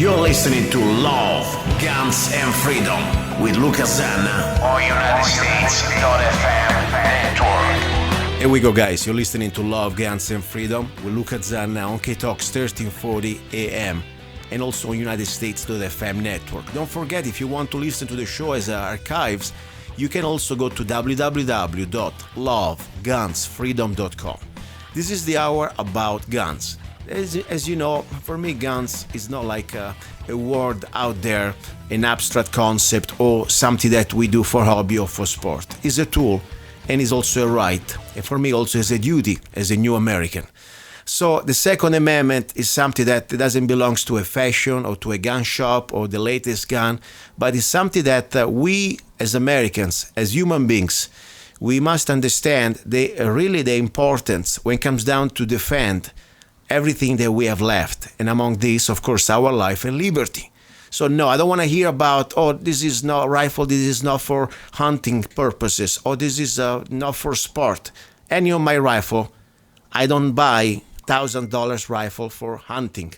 You're listening to Love, Guns and Freedom with Luca Zanna on United States.fm network. Here we go, guys. You're listening to Love, Guns and Freedom with Luca Zanna on K-Talks 1340 AM and also on United States.fm network. Don't forget, if you want to listen to the show as archives, you can also go to www.lovegunsfreedom.com. This is the hour about guns. As you know, for me, guns is not like a word out there, an abstract concept or something that we do for hobby or for sport. It's a tool and it's also a right. And for me also is a duty as a new American. So the Second Amendment is something that doesn't belong to a fashion or to a gun shop or the latest gun, but it's something that we as Americans, as human beings, we must understand the importance when it comes down to defend everything that we have left, and among these, of course, our life and liberty. So no, I don't want to hear about, oh, this is not rifle, this is not for hunting purposes, or this is not for sport. Any of my rifle, I don't buy $1,000 rifle for hunting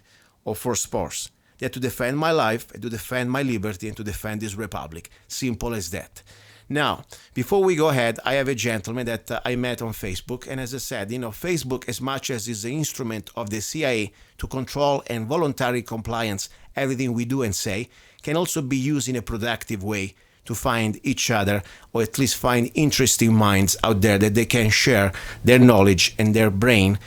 or for sports. They're to defend my life, to defend my liberty, and to defend this republic. Simple as that. Now, before we go ahead, I have a gentleman that I met on Facebook. And as I said, Facebook, as much as is the instrument of the CIA to control and voluntary compliance, everything we do and say, can also be used in a productive way to find each other, or at least find interesting minds out there that they can share their knowledge and their brain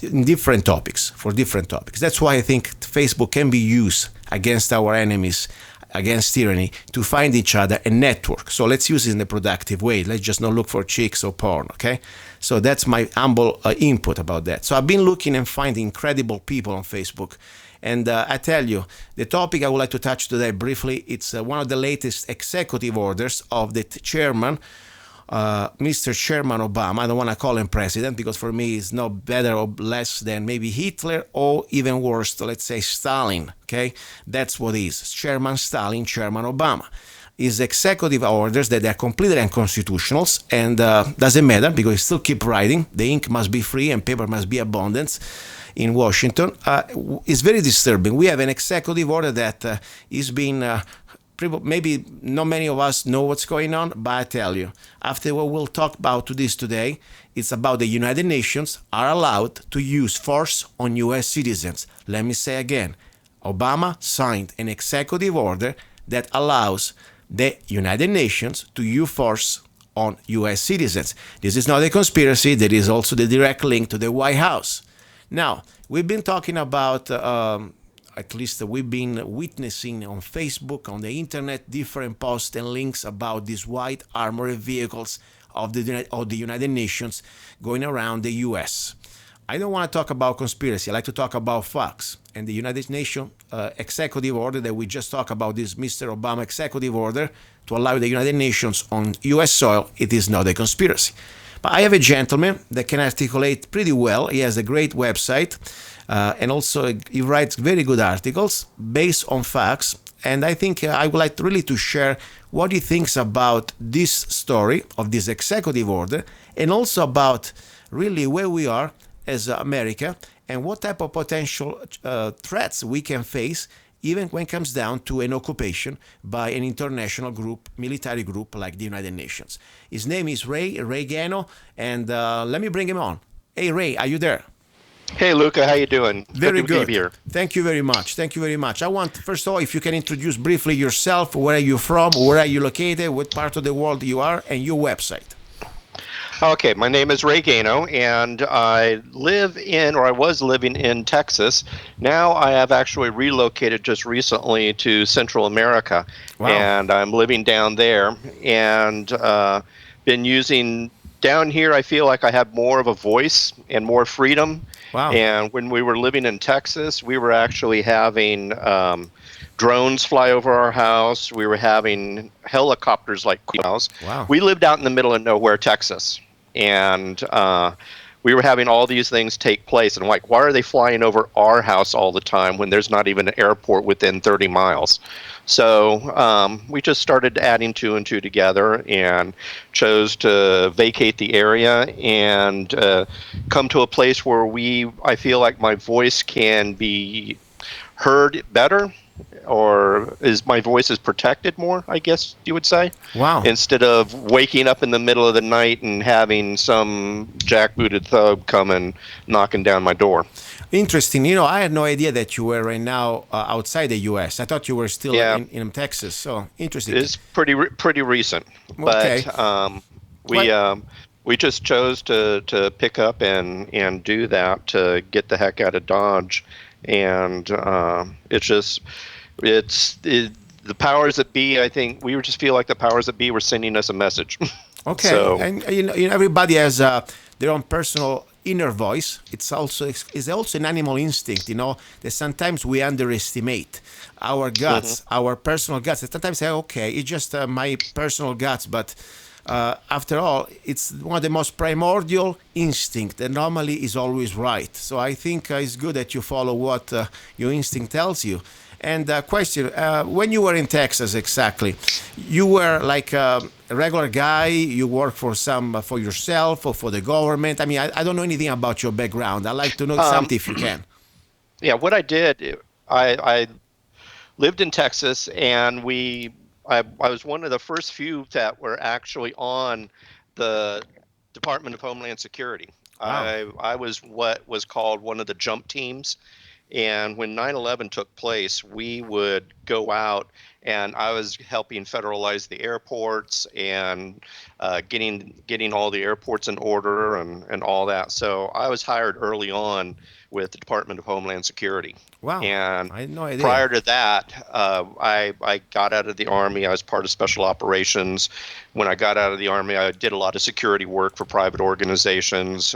in different topics, for different topics. That's why I think Facebook can be used against our enemies, against tyranny, to find each other and network. So let's use it in a productive way. Let's just not look for chicks or porn, okay? So that's my humble input about that. So I've been looking and finding incredible people on Facebook. And I tell you, the topic I would like to touch today briefly, it's one of the latest executive orders of the chairman, Mr. Chairman Obama. I don't want to call him president because for me he's no better or less than maybe Hitler or even worse, let's say Stalin, okay? That's what he is. Chairman Stalin, Chairman Obama. His executive orders that are completely unconstitutional and doesn't matter because he still keep writing. The ink must be free and paper must be abundant in Washington. It's very disturbing. We have an executive order that is being maybe not many of us know what's going on, but I tell you, after what we'll talk about this today, it's about the United Nations are allowed to use force on U.S. citizens. Let me say again, Obama signed an executive order that allows the United Nations to use force on U.S. citizens. This is not a conspiracy. There is also the direct link to the White House. Now, we've been talking about at least we've been witnessing on Facebook, on the internet, different posts and links about these white armored vehicles of the United Nations going around the U.S. I don't want to talk about conspiracy. I like to talk about facts. And the United Nations executive order that we just talked about, this Mr. Obama executive order to allow the United Nations on U.S. soil, it is not a conspiracy. But I have a gentleman that can articulate pretty well. He has a great website. And also he writes very good articles based on facts. And I think I would like really to share what he thinks about this story of this executive order and also about really where we are as America and what type of potential threats we can face even when it comes down to an occupation by an international group, military group like the United Nations. His name is Ray Gano, and let me bring him on. Hey, Ray, are you there? Hey, Luca, how you doing? Very good. To be here. Thank you very much. Thank you very much. I want, first of all, if you can introduce briefly yourself, where are you from, where are you located, what part of the world you are, and your website. Okay, my name is Ray Gano, and I was living in Texas. Now I have actually relocated just recently to Central America, wow. And I'm living down there, and been using down here. I feel like I have more of a voice and more freedom. Wow. And when we were living in Texas, we were actually having drones fly over our house. We were having helicopters like house. Wow. We lived out in the middle of nowhere, Texas, and we were having all these things take place. And like, why are they flying over our house all the time when there's not even an airport within 30 miles? So we just started adding two and two together and chose to vacate the area and come to a place where I feel like my voice can be heard better or is my voice is protected more, I guess you would say, Wow. instead of waking up in the middle of the night and having some jackbooted thug come and knocking down my door. Interesting. I had no idea that you were right now outside the U.S. I thought you were still Yeah, in Texas. So interesting. it's pretty recent, Okay. but we What? um, we just chose to pick up and do that to get the heck out of Dodge, and the powers that be. I think we just feel like the powers that be were sending us a message. Okay. So And everybody has their own personal inner voice. It's also an animal instinct. That sometimes we underestimate our guts, our personal guts. And sometimes say, okay, it's just my personal guts, but after all, it's one of the most primordial instinct that normally is always right. So I think it's good that you follow what your instinct tells you. And question: when you were in Texas, exactly, you were like a regular guy. You work for yourself or for the government. I mean, I don't know anything about your background. I'd like to know something if you can. yeah, what I did, I lived in Texas, and I was one of the first few that were actually on the Department of Homeland Security. Wow. I was what was called one of the jump teams. And when 9/11 took place, we would go out, and I was helping federalize the airports and getting all the airports in order and all that. So I was hired early on with the Department of Homeland Security. Wow. And I had no idea. prior to that, I got out of the Army. I was part of special operations. When I got out of the Army, I did a lot of security work for private organizations,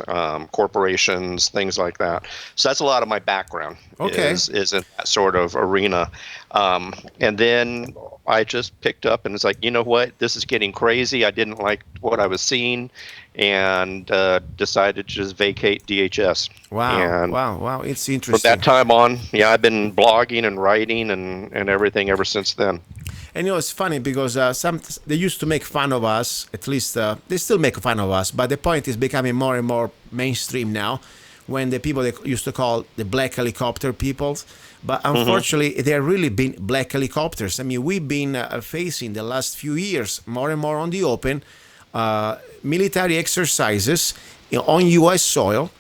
corporations, things like that. So that's a lot of my background. Okay. Is in that sort of arena. And then I just picked up and it's like, you know what, this is getting crazy. I didn't like what I was seeing, and decided to just vacate DHS. Wow. And Wow. It's from interesting. that time on, yeah, I've been blogging and writing and everything ever since then. And it's funny because they used to make fun of us. At least they still make fun of us. But the point is becoming more and more mainstream now. When the people they used to call the black helicopter peoples, but unfortunately they're really been black helicopters. I mean, we've been facing the last few years more and more on the open military exercises on U.S. soil.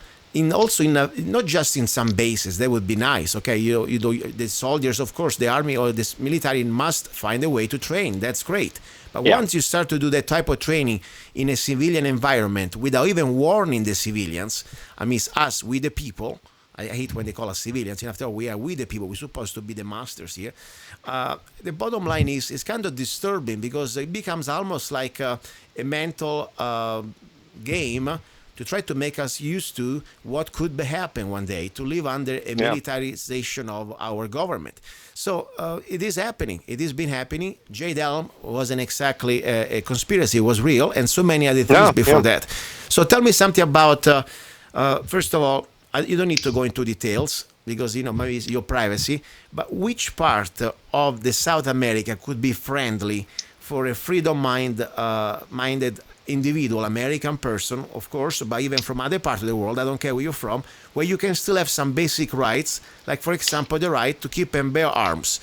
Also not just in some bases. That would be nice. Okay, the soldiers, of course, the army or this military must find a way to train. That's great. But Yeah. once you start to do that type of training in a civilian environment without even warning the civilians, I mean, it's us, we the people. I hate when they call us civilians. After all, we the people. We're supposed to be the masters here. The bottom line is it's kind of disturbing because it becomes almost like a mental game to try to make us used to what could happen one day, to live under a militarization of our government. So it is happening. It has been happening. Jade Elm wasn't exactly a conspiracy. It was real, and so many other things before that. So tell me something about, first of all, you don't need to go into details because, maybe it's your privacy, but which part of the South America could be friendly for a freedom-minded individual, American person, of course, but even from other parts of the world, I don't care where you're from, where you can still have some basic rights, like, for example, the right to keep and bear arms,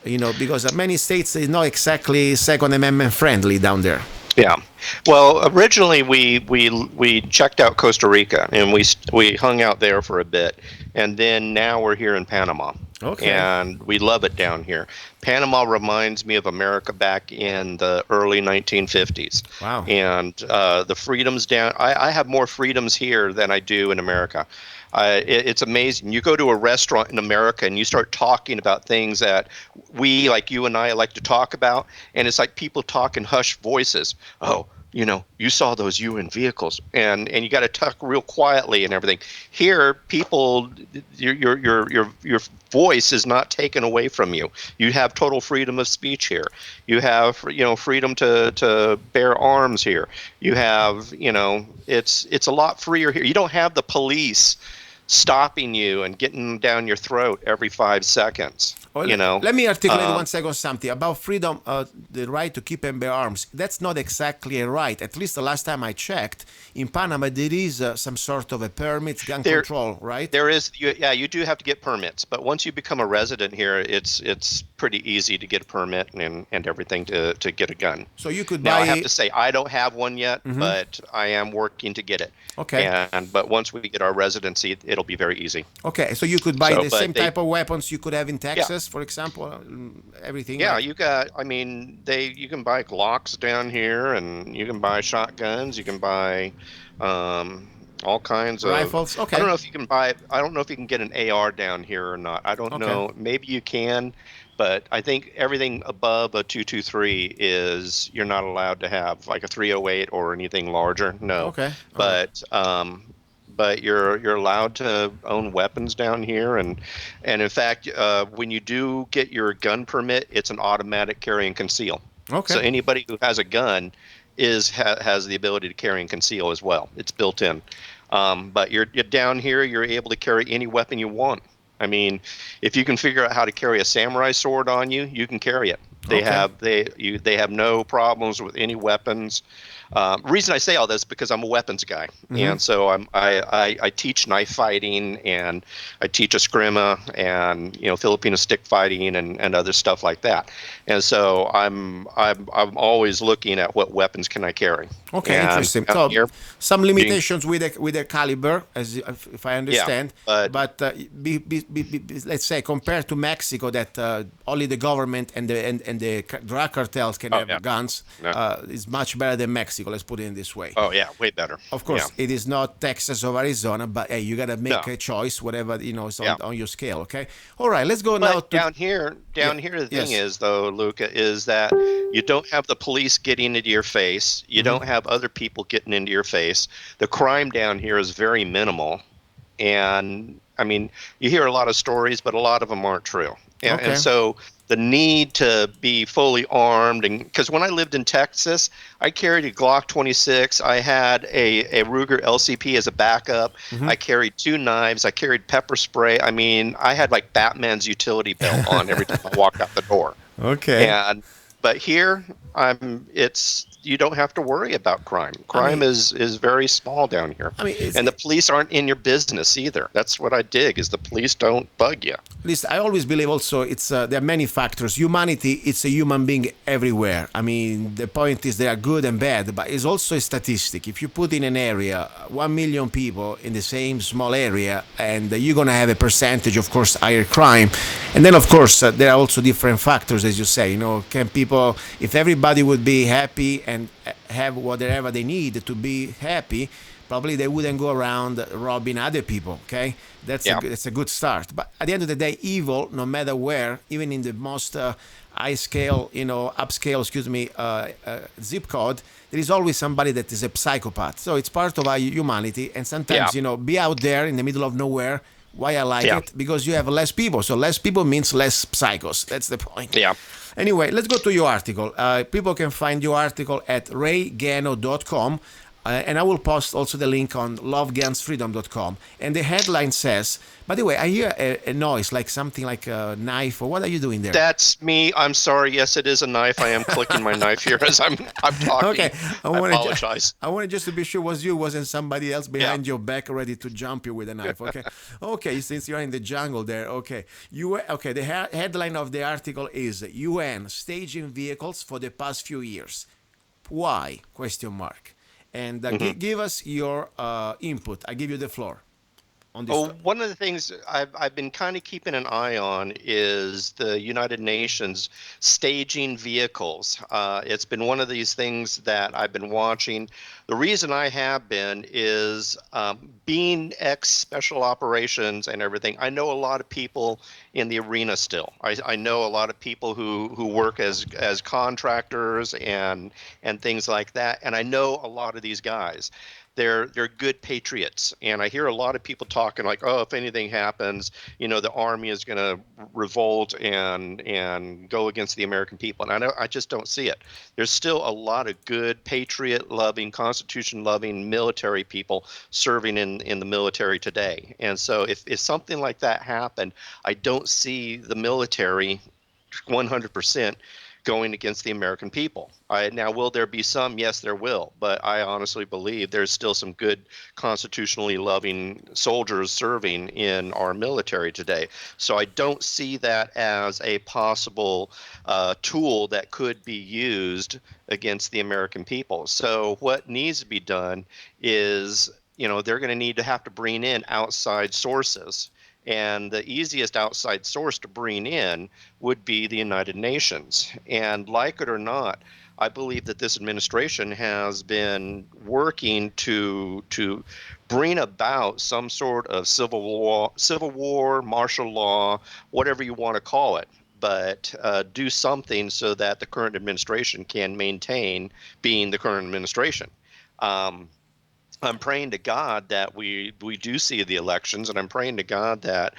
because many states is not exactly Second Amendment friendly down there. Yeah. Well, originally we checked out Costa Rica, and we hung out there for a bit, and then now we're here in Panama. Okay. And we love it down here. Panama reminds me of America back in the early 1950s. Wow. And the freedoms down. I have more freedoms here than I do in America. It's amazing. You go to a restaurant in America and you start talking about things that we, like you and I, like to talk about, and it's like people talk in hushed voices. Oh, you saw those UN vehicles, and you got to talk real quietly and everything. Here, people, your voice is not taken away from you. You have total freedom of speech here. You have, freedom to bear arms here. You have, it's a lot freer here. You don't have the police stopping you and getting down your throat every 5 seconds. Well, you know. let me articulate 1 second something about freedom, the right to keep and bear arms. That's not exactly a right. At least the last time I checked, in Panama there is some sort of a permit, gun There, control, right? there is, yeah, you do have to get permits, but once you become a resident here, it's pretty easy to get a permit and everything to get a gun. So you could Now, I have buy. to say, I don't have one yet, but I am working to get it. Okay. But once we get our residency, it'll be very easy. Okay, so you could buy So, the but same they- type of weapons you could have in Texas, for example, everything. Yeah, like- you got. I mean, you can buy Glocks down here, and you can buy shotguns. You can buy all kinds of Rifles, okay. I don't know if you can buy. I don't know if you can get an AR down here or not. I don't Okay. know. Maybe you can, but I think everything above a 223 is you're not allowed to have like a 308 or anything larger. No. Okay, all right. But you're allowed to own weapons down here, and in fact, when you do get your gun permit, it's an automatic carry and conceal. Okay. So anybody who has a gun has the ability to carry and conceal as well. It's built in. But you're down here, you're able to carry any weapon you want. I mean, if you can figure out how to carry a samurai sword on you, you can carry it. They have no problems with any weapons. Reason I say all this because I'm a weapons guy, and so I teach knife fighting, and I teach eskrima, and Filipino stick fighting, and other stuff like that. And so I'm always looking at what weapons can I carry. Okay, And interesting. out So here, some limitations with the caliber, as if I understand. but- Let's say compared to Mexico, that only the government and the drug cartels can have guns, is much better than Mexico. Let's put it in this way. Oh yeah, way better. Of course, Yeah. it is not Texas or Arizona, but hey, you gotta make No. a choice, whatever is Yeah. on your scale. Okay. All right, let's go now But to. down here, the thing Yes. is, though, Luca, is that you don't have the police getting into your face. You don't have other people getting into your face. The crime down here is very minimal. And, I mean, you hear a lot of stories, but a lot of them aren't true. Okay. And so the need to be fully armed, and because when I lived in Texas, I carried a Glock 26. I had a Ruger LCP as a backup. I carried 2 knives. I carried pepper spray. I mean, I had like Batman's utility belt on every time I walked out the door. Okay. But here, you don't have to worry about crime. Crime is very small down here. I mean, and the police aren't in your business either. That's what I dig, is the police don't bug you. Listen, I always believe also there are many factors. Humanity, it's a human being everywhere. I mean, the point is they are good and bad, but it's also a statistic. If you put in an area 1 million people in the same small area, and you're going to have a percentage, of course, higher crime. And then, of course, there are also different factors, as you say. Can people, if everybody would be happy and have whatever they need to be happy, probably they wouldn't go around robbing other people. Okay, that's a good start. But at the end of the day, evil, no matter where, even in the most high scale, upscale, zip code, there is always somebody that is a psychopath. So it's part of our humanity, and sometimes be out there in the middle of nowhere. Why I like it? Because you have less people. So less people means less psychos. That's the point. Yeah. Anyway, let's go to your article. People can find your article at raygano.com. And I will post also the link on lovegunsfreedom.com. And the headline says, by the way, I hear a noise, like something like a knife, or what are you doing there? That's me. I'm sorry. Yes, it is a knife. I am clicking my knife here as I'm talking. Okay. I apologize. I wanted just to be sure it was you, wasn't somebody else behind your back ready to jump you with a knife. Okay. Okay, since you're in the jungle there. Okay. The headline of the article is UN staging vehicles for the past few years. Why? Question mark. And give us your input. I give you the floor on this. One of the things I've been kind of keeping an eye on is the United Nations staging vehicles. It's been one of these things that I've been watching. The reason I have been is being ex-special operations and everything. I know a lot of people in the arena still. I know a lot of people who work as contractors and things like that. And I know a lot of these guys. they're good patriots. And I hear a lot of people talking like, oh, if anything happens, the army is going to revolt and go against the American people. And I just don't see it. There's still a lot of good patriot loving, constitution loving military people serving in the military today. And so if something like that happened, I don't see the military 100% going against the American people. Now, will there be some? Yes, there will. But I honestly believe there's still some good constitutionally loving soldiers serving in our military today. So I don't see that as a possible tool that could be used against the American people. So what needs to be done is, they're going to have to bring in outside sources. And the easiest outside source to bring in would be the United Nations. And like it or not, I believe that this administration has been working to bring about some sort of civil war, martial law, whatever you want to call it, but do something so that the current administration can maintain being the current administration. I'm praying to God that we do see the elections, and I'm praying to God that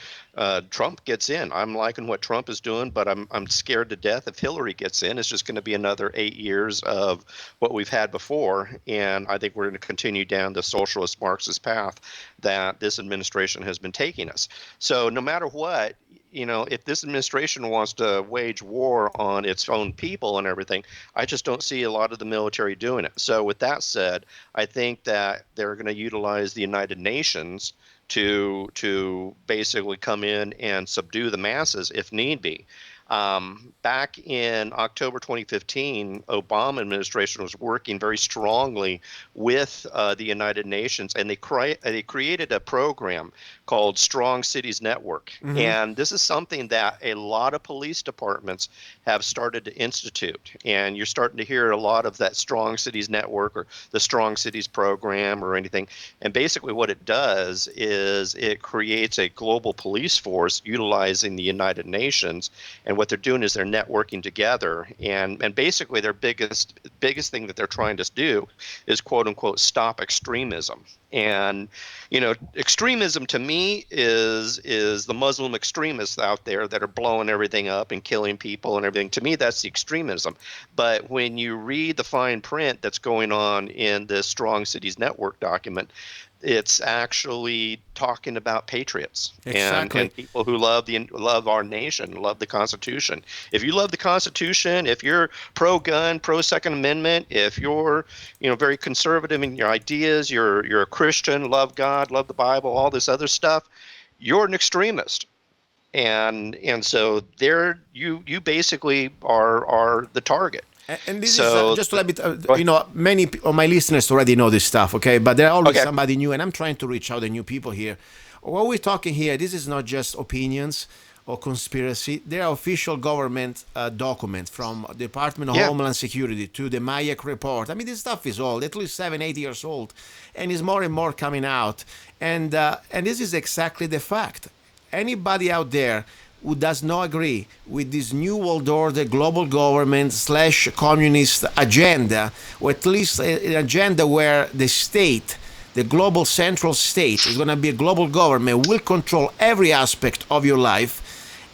Trump gets in. I'm liking what Trump is doing, but I'm scared to death if Hillary gets in. It's just going to be another 8 years of what we've had before, and I think we're going to continue down the socialist Marxist path that this administration has been taking us. So no matter what, if this administration wants to wage war on its own people and everything, I just don't see a lot of the military doing it. So with that said, I think that they're going to utilize the United Nations to basically come in and subdue the masses if need be. Back in October 2015, Obama administration was working very strongly with the United Nations, and they created a program called Strong Cities Network. Mm-hmm. And this is something that a lot of police departments have started to institute. And you're starting to hear a lot of that Strong Cities Network or the Strong Cities program or anything. And basically what it does is it creates a global police force utilizing the United Nations. And what they're doing is they're networking together. And basically their biggest thing that they're trying to do is, quote unquote, stop extremism. And, extremism to me is the Muslim extremists out there that are blowing everything up and killing people and everything. To me, that's the extremism. But when you read the fine print that's going on in this Strong Cities Network document, it's actually talking about patriots. Exactly. and people who love our nation, love the Constitution. If you love the Constitution, if you're pro-gun, pro-Second Amendment, if you're very conservative in your ideas, you're a Christian, love God, love the Bible, all this other stuff, you're an extremist. And so there you basically are the target. And this is just a little bit, many of my listeners already know this stuff, okay? But there are always somebody new, and I'm trying to reach out to new people here. What we're talking here, this is not just opinions or conspiracy. There are official government documents from the Department of Homeland Security to the Mayak report. I mean, this stuff is old, at least 7-8 years old, and is more and more coming out. And this is exactly the fact. Anybody out there who does not agree with this new world order, global government / communist agenda, or at least an agenda where the state, the global central state, is going to be a global government, will control every aspect of your life,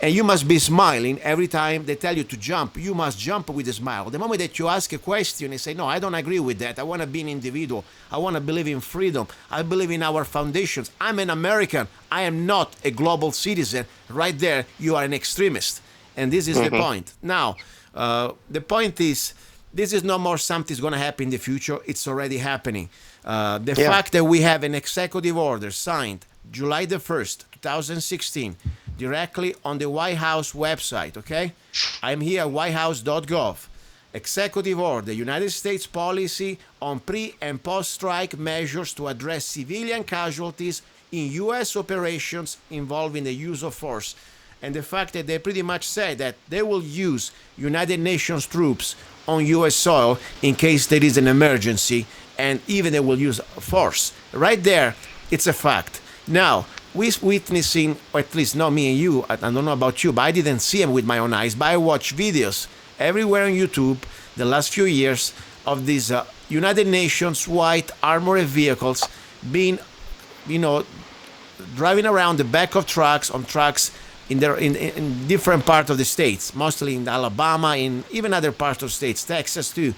and you must be smiling every time they tell you to jump. You must jump with a smile. The moment that you ask a question and say, no, I don't agree with that. I want to be an individual. I want to believe in freedom. I believe in our foundations. I'm an American. I am not a global citizen. Right there, you are an extremist. And this is the point. Now, the point is, this is no more something's going to happen in the future. It's already happening. The fact that we have an executive order signed July the 1st, 2016, directly on the White House website, okay? I'm here at whitehouse.gov. Executive Order, United States policy on pre- and post-strike measures to address civilian casualties in U.S. operations involving the use of force. And the fact that they pretty much say that they will use United Nations troops on U.S. soil in case there is an emergency, and even they will use force. Right there, it's a fact. Now, we're witnessing, or at least not me and you, I don't know about you, but I didn't see them with my own eyes, but I watch videos everywhere on YouTube the last few years of these United Nations white armored vehicles being, driving around the back of trucks, on trucks in different parts of the states, mostly in Alabama, in even other parts of states, Texas too.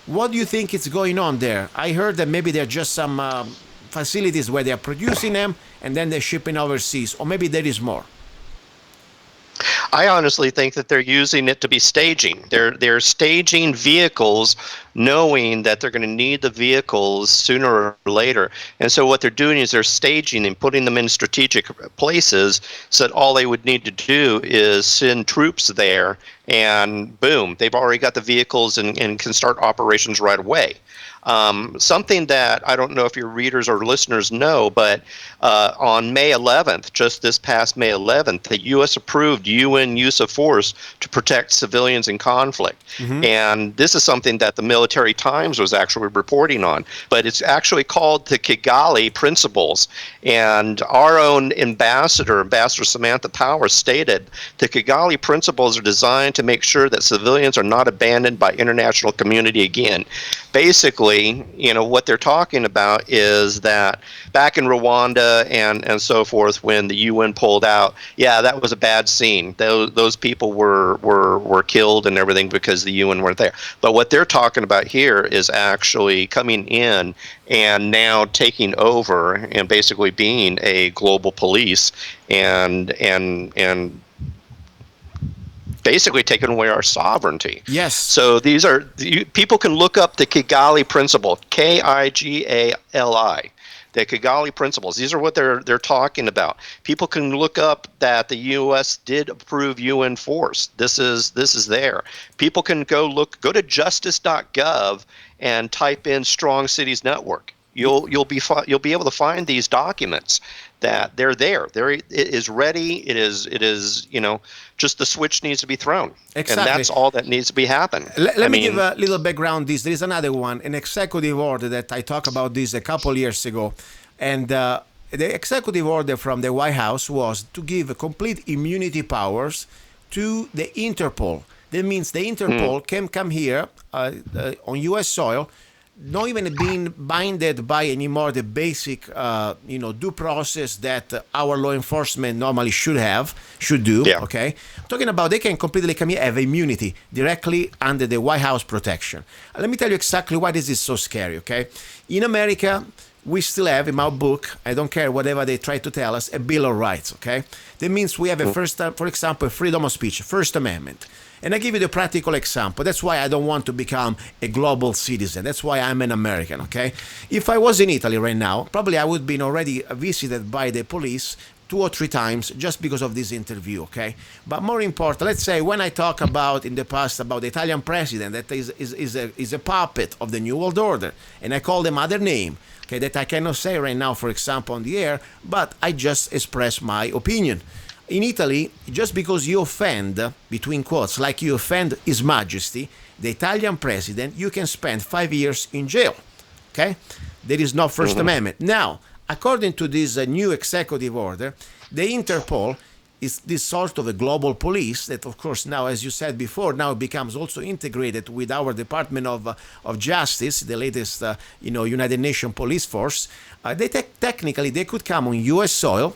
What do you think is going on there? I heard that maybe there are just some facilities where they are producing them and then they're shipping overseas, or maybe there is more. I honestly think that they're using it to be staging. They're staging vehicles, knowing that they're going to need the vehicles sooner or later. And so what they're doing is they're staging and putting them in strategic places, so that all they would need to do is send troops there, and boom, they've already got the vehicles and can start operations right away. Something that I don't know if your readers or listeners know, but on May 11th, just this past May 11th, the U.S. approved UN use of force to protect civilians in conflict. Mm-hmm. And this is something that the Military Times was actually reporting on. But it's actually called the Kigali Principles. And our own Ambassador Samantha Power, stated the Kigali Principles are designed to make sure that civilians are not abandoned by international community again. Basically, what they're talking about is that back in Rwanda and so forth, when the UN pulled out, yeah, that was a bad scene. Those people were killed and everything because the UN weren't there. But what they're talking about here is actually coming in and now taking over and basically being a global police and basically taking away our sovereignty. Yes. So people can look up the Kigali Principle, Kigali, the Kigali Principles. These are what they're talking about. People can look up that the U.S. did approve UN force. This is there. People can go to justice.gov and type in Strong Cities Network. You'll be able to find these documents that they're there. It is ready. It is just the switch needs to be thrown. Exactly. And that's all that needs to be happen. Let me give a little background. There is another one, an executive order that I talked about this a couple years ago. And the executive order from the White House was to give complete immunity powers to the Interpol. That means the Interpol can come here on U.S. soil, not even being binded by anymore the basic, due process that our law enforcement normally should do. Yeah. Okay, talking about they can completely come here, have immunity directly under the White House protection. Let me tell you exactly why this is so scary. Okay, in America, we still have, in my book, I don't care whatever they try to tell us, a Bill of Rights. Okay, that means we have for example, freedom of speech, First Amendment. And I give you the practical example. That's why I don't want to become a global citizen. That's why I'm an American, okay? If I was in Italy right now, probably I would be already visited by the police 2 or 3 times just because of this interview, okay? But more important, let's say when I talk about in the past about the Italian president that is a puppet of the New World Order, and I call them other name, okay, that I cannot say right now, for example, on the air, but I just express my opinion. In Italy, just because you offend, between quotes, like you offend His Majesty, the Italian president, you can spend 5 years in jail. Okay? There is no First Amendment. Now, according to this new executive order, the Interpol is this sort of a global police that, of course, now, as you said before, now becomes also integrated with our Department of Justice, the latest, United Nations police force. Technically, they could come on U.S. soil.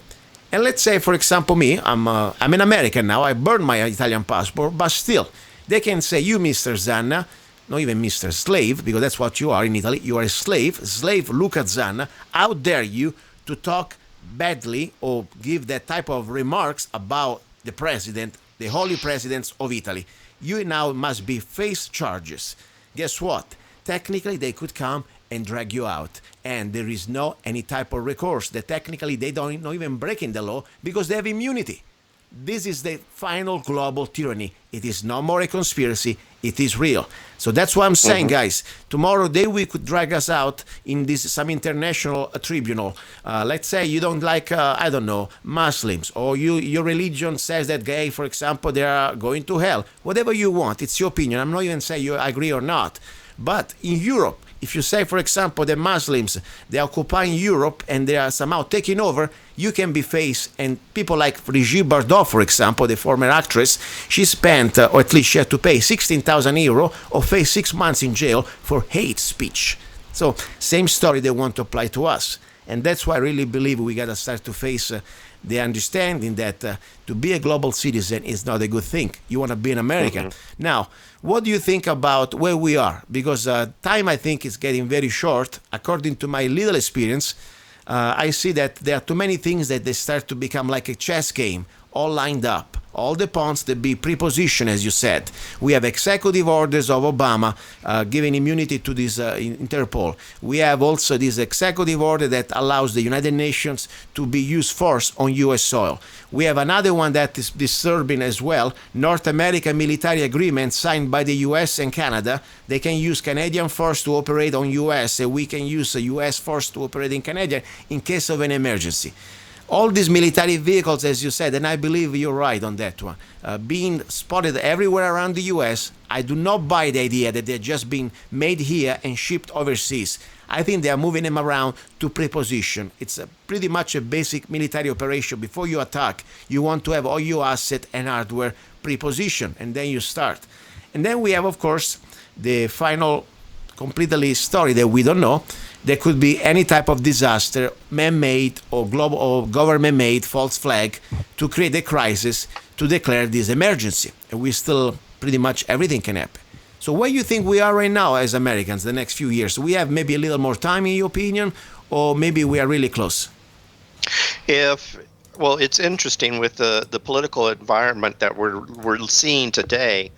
And let's say, for example, me, I'm an American now, I burned my Italian passport, but still, they can say, you, Mr. Zanna, not even Mr. Slave, because that's what you are in Italy, you are a slave Luca Zanna, how dare you to talk badly or give that type of remarks about the president, the holy presidents of Italy. You now must be face charges. Guess what? Technically, they could come and drag you out. And there is no any type of recourse. That technically they don't not even breaking the law because they have immunity. This is the final global tyranny. It is no more a conspiracy. It is real. So that's what I'm saying, guys. Tomorrow they could drag us out in some international tribunal. Let's say you don't like, Muslims, or your religion says that gay, for example, they are going to hell. Whatever you want, it's your opinion. I'm not even saying you agree or not. But in Europe, if you say, for example, the Muslims, they are occupying Europe and they are somehow taking over, you can be faced. And people like Brigitte Bardot, for example, the former actress, she spent, or at least she had to pay €16,000 or face 6 months in jail for hate speech. So same story they want to apply to us. And that's why I really believe we got to start to face the understanding that to be a global citizen is not a good thing. You want to be an American. Now, what do you think about where we are? Because time, I think, is getting very short. According to my little experience, I see that there are too many things that they start to become like a chess game, all lined up. All the pawns that be prepositioned, as you said. We have executive orders of Obama giving immunity to this Interpol. We have also this executive order that allows the United Nations to be use force on U.S. soil. We have another one that is disturbing as well, North American military agreement signed by the U.S. and Canada. They can use Canadian force to operate on U.S. and we can use a U.S. force to operate in Canada in case of an emergency. All these military vehicles, as you said, and I believe you're right on that one, being spotted everywhere around the U.S., I do not buy the idea that they're just being made here and shipped overseas. I think they are moving them around to preposition. It's pretty much a basic military operation. Before you attack, you want to have all your asset and hardware preposition, and then you start. And then we have, of course, the final completely story that we don't know. There could be any type of disaster, man-made or global or government-made false flag to create a crisis to declare this emergency. And we still pretty much everything can happen. So where do you think we are right now as Americans the next few years? We have maybe a little more time in your opinion, or maybe we are really close? Well, it's interesting with the political environment that we're seeing today.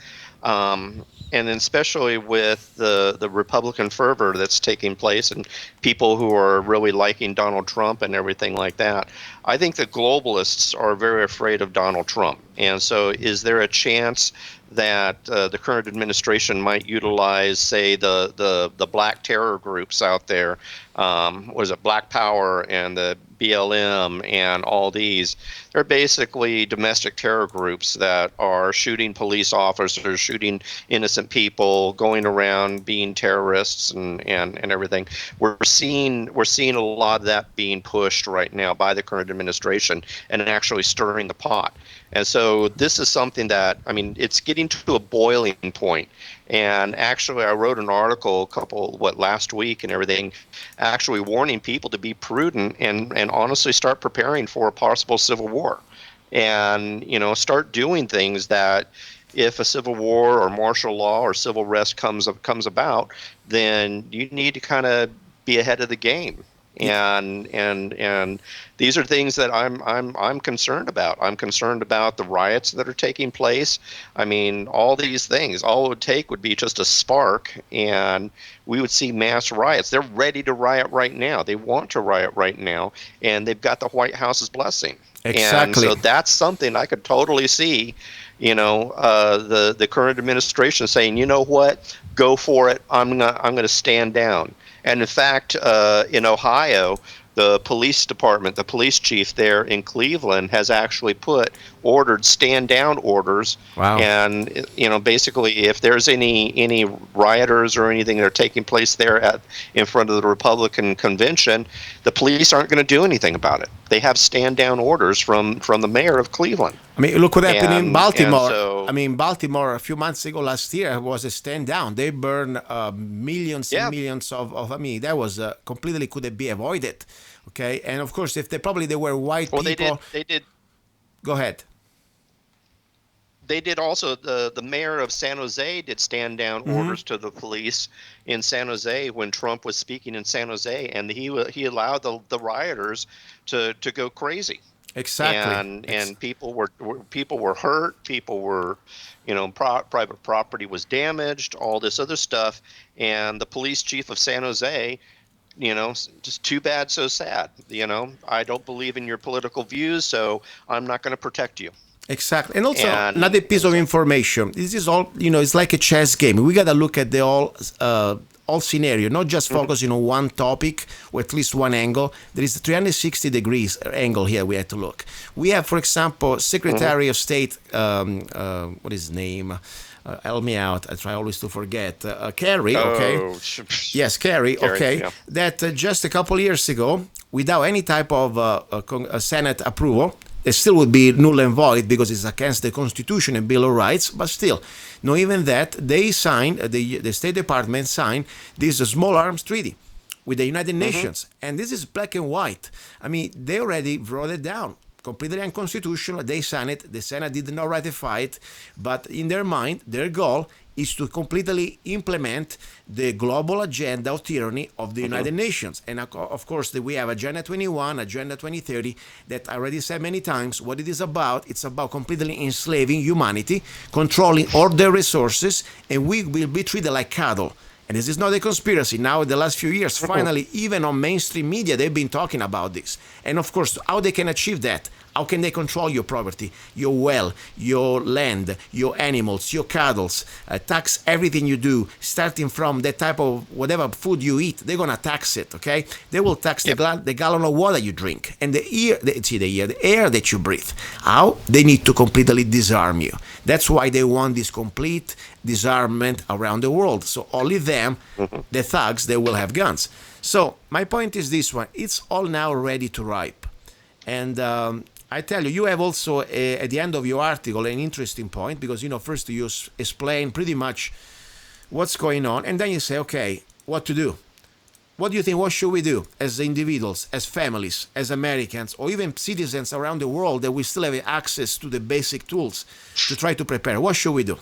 And especially with the Republican fervor that's taking place and people who are really liking Donald Trump and everything like that, I think the globalists are very afraid of Donald Trump. And so is there a chance that the current administration might utilize, say, the black terror groups out there, was it Black Power and the BLM and all these? They're basically domestic terror groups that are shooting police officers, shooting innocent people, going around being terrorists and everything. We're seeing a lot of that being pushed right now by the current administration and actually stirring the pot. And so this is something that, I mean, it's getting to a boiling point. And actually, I wrote an article last week and everything, actually warning people to be prudent and honestly start preparing for a possible civil war. And, start doing things that if a civil war or martial law or civil unrest comes about, then you need to kind of be ahead of the game. And these are things that I'm concerned about. I'm concerned about the riots that are taking place. I mean, all these things, all it would take would be just a spark and we would see mass riots. They're ready to riot right now. They want to riot right now, and they've got the White House's blessing. Exactly. And so that's something I could totally see, the current administration saying, you know what, go for it. I'm going to stand down. And in fact, in Ohio, the police department, the police chief there in Cleveland has actually ordered stand down orders. Wow. And, basically if there's any rioters or anything that are taking place there in front of the Republican convention, the police aren't going to do anything about it. They have stand down orders from the mayor of Cleveland. I mean, look what happened in Baltimore. So, Baltimore a few months ago, last year, was a stand down. They burned millions and millions of. That was completely could be avoided. Okay, and of course, if they were white people. They did. Go ahead. They did also. The mayor of San Jose did stand down orders to the police in San Jose when Trump was speaking in San Jose, and he allowed the rioters to go crazy. Exactly. And people were hurt. People were, private property was damaged. All this other stuff, and the police chief of San Jose, just too bad, so sad. I don't believe in your political views, so I'm not going to protect you. Exactly. And also another piece of information. This is all, it's like a chess game. We got to look at the all scenario, not just focusing on one topic or at least one angle. There is a 360 degrees angle here we have to look. We have, for example, Secretary of State, what is his name? Help me out. I try always to forget. Kerry, okay? Yes, Kerry, okay. Yeah. That just a couple years ago, without any type of Senate approval, it still would be null and void because it's against the Constitution and Bill of Rights, but still, no, even that, they signed, the State Department signed this small arms treaty. with the United Nations. And this is black and white. I mean, they already wrote it down. Completely unconstitutional. They signed it. The Senate did not ratify it. But in their mind, their goal is to completely implement the global agenda of tyranny of the United Nations. And of course, we have Agenda 21, Agenda 2030, that I already said many times what it is about. It's about completely enslaving humanity, controlling all their resources, and we will be treated like cattle. And this is not a conspiracy. Now, in the last few years, finally, even on mainstream media, they've been talking about this. And of course, how they can achieve that? How can they control your property, your well, your land, your animals, your cattle, tax everything you do, starting from the type of whatever food you eat? They're gonna tax it, okay? They will tax the gallon of water you drink and the air that you breathe. How? They need to completely disarm you. That's why they want this complete disarmament around the world. So only them, the thugs, they will have guns. So my point is this one: it's all now ready to ripe, and I tell you, you have also at the end of your article an interesting point, because first you explain pretty much what's going on, and then you say, okay, what to do? What do you think? What should we do as individuals, as families, as Americans, or even citizens around the world that we still have access to the basic tools to try to prepare? What should we do?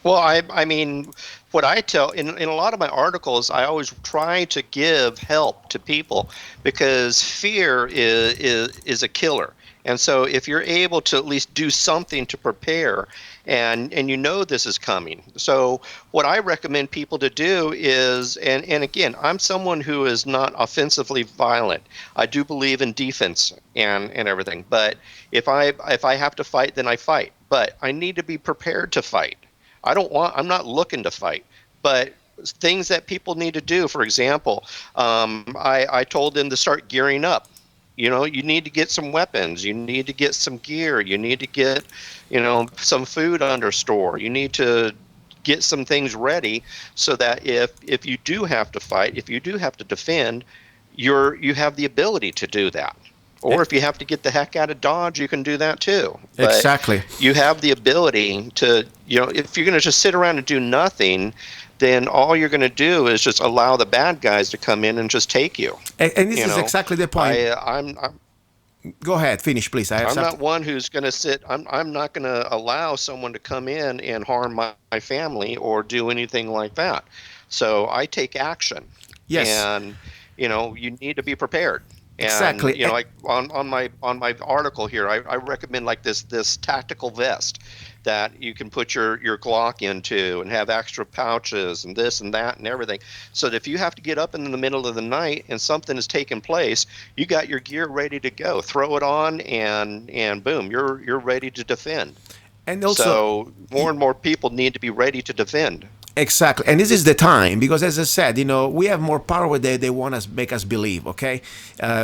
Well, I mean, what I tell in a lot of my articles, I always try to give help to people, because fear is a killer. And so if you're able to at least do something to prepare, and this is coming. So what I recommend people to do is, and again, I'm someone who is not offensively violent. I do believe in defense and everything. But if I have to fight, then I fight. But I need to be prepared to fight. I'm not looking to fight, but things that people need to do. For example, I told them to start gearing up. You need to get some weapons. You need to get some gear. You need to get, some food under store. You need to get some things ready so that if you do have to fight, if you do have to defend, you have the ability to do that. Or if you have to get the heck out of Dodge, you can do that too. But exactly. You have the ability to, if you're going to just sit around and do nothing, then all you're going to do is just allow the bad guys to come in and just take you. And this is exactly the point. I'm Go ahead, finish, please. I'm not one who's going to sit. I'm not going to allow someone to come in and harm my family or do anything like that. So I take action. Yes. And you need to be prepared. And, exactly. Like on my article here, I recommend like this tactical vest that you can put your Glock into and have extra pouches and this and that and everything, so that if you have to get up in the middle of the night and something has taken place, you got your gear ready to go. Throw it on and boom, you're ready to defend. And also, so more and more people need to be ready to defend. Exactly. And this is the time, because as I said, we have more power than they want to make us believe, okay?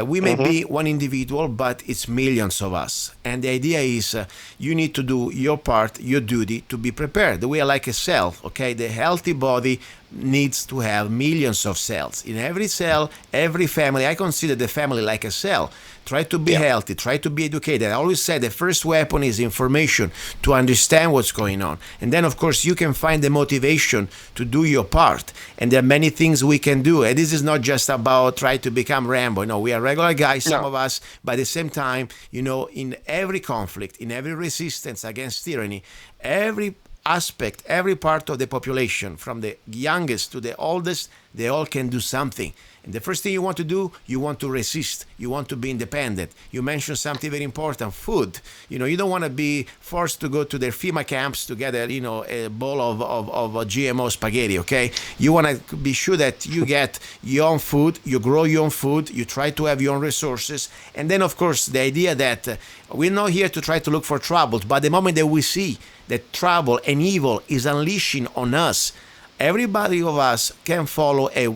We may be one individual, but it's millions of us. And the idea is you need to do your part, your duty, to be prepared. We are like a cell, okay? The healthy body needs to have millions of cells. In every cell, every family, I consider the family like a cell. Try to be healthy, try to be educated. I always say the first weapon is information, to understand what's going on. And then, of course, you can find the motivation to do your part. And there are many things we can do. And this is not just about trying to become Rambo. No, we are regular guys, some of us. But at the same time, in every conflict, in every resistance against tyranny, every aspect, every part of the population, from the youngest to the oldest, they all can do something. And the first thing you want to do, you want to resist. You want to be independent. You mentioned something very important, food. You don't want to be forced to go to their FEMA camps to get a bowl of GMO spaghetti, okay? You want to be sure that you get your own food, you grow your own food, you try to have your own resources. And then, of course, the idea that we're not here to try to look for troubles, but the moment that we see that trouble and evil is unleashing on us, everybody of us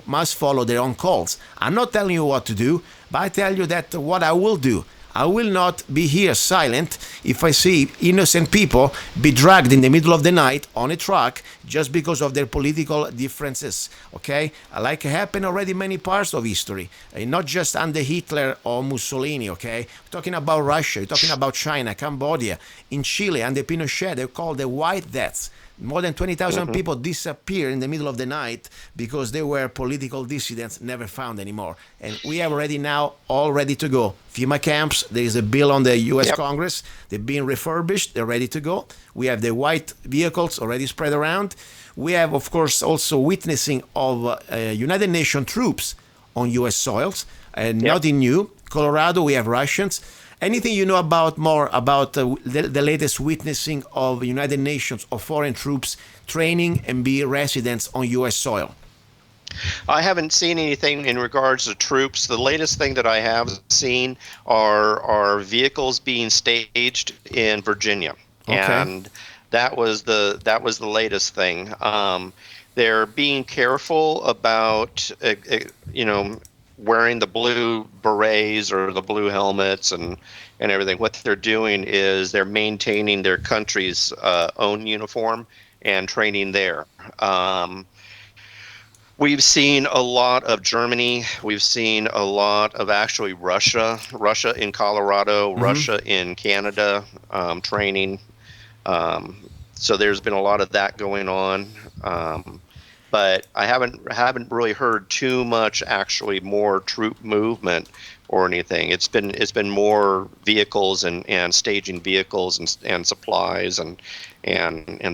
must follow their own calls. I'm not telling you what to do, but I tell you that what I will do. I will not be here silent if I see innocent people be dragged in the middle of the night on a truck just because of their political differences, okay? Like happened already in many parts of history, not just under Hitler or Mussolini, okay? We're talking about Russia, we're talking about China, Cambodia, in Chile, under Pinochet, they're called the White Deaths. More than 20,000 people disappear in the middle of the night because they were political dissidents, never found anymore. And we have already now all ready to go. FEMA camps, there is a bill on the U.S. Congress. They're being refurbished. They're ready to go. We have the white vehicles already spread around. We have, of course, also witnessing of United Nations troops on U.S. soils. Nothing new. Colorado, we have Russians. Anything you know about more about the latest witnessing of United Nations or foreign troops training and be residents on U.S. soil? I haven't seen anything in regards to troops. The latest thing that I have seen are vehicles being staged in Virginia, and that was the latest thing. They're being careful about wearing the blue berets or the blue helmets and everything. What they're doing is they're maintaining their country's own uniform and training there. We've seen a lot of Germany. We've seen a lot of actually Russia in Colorado, Russia in Canada, training. So there's been a lot of that going on. But I haven't really heard too much actually more troop movement or anything. It's been more vehicles and staging vehicles and supplies and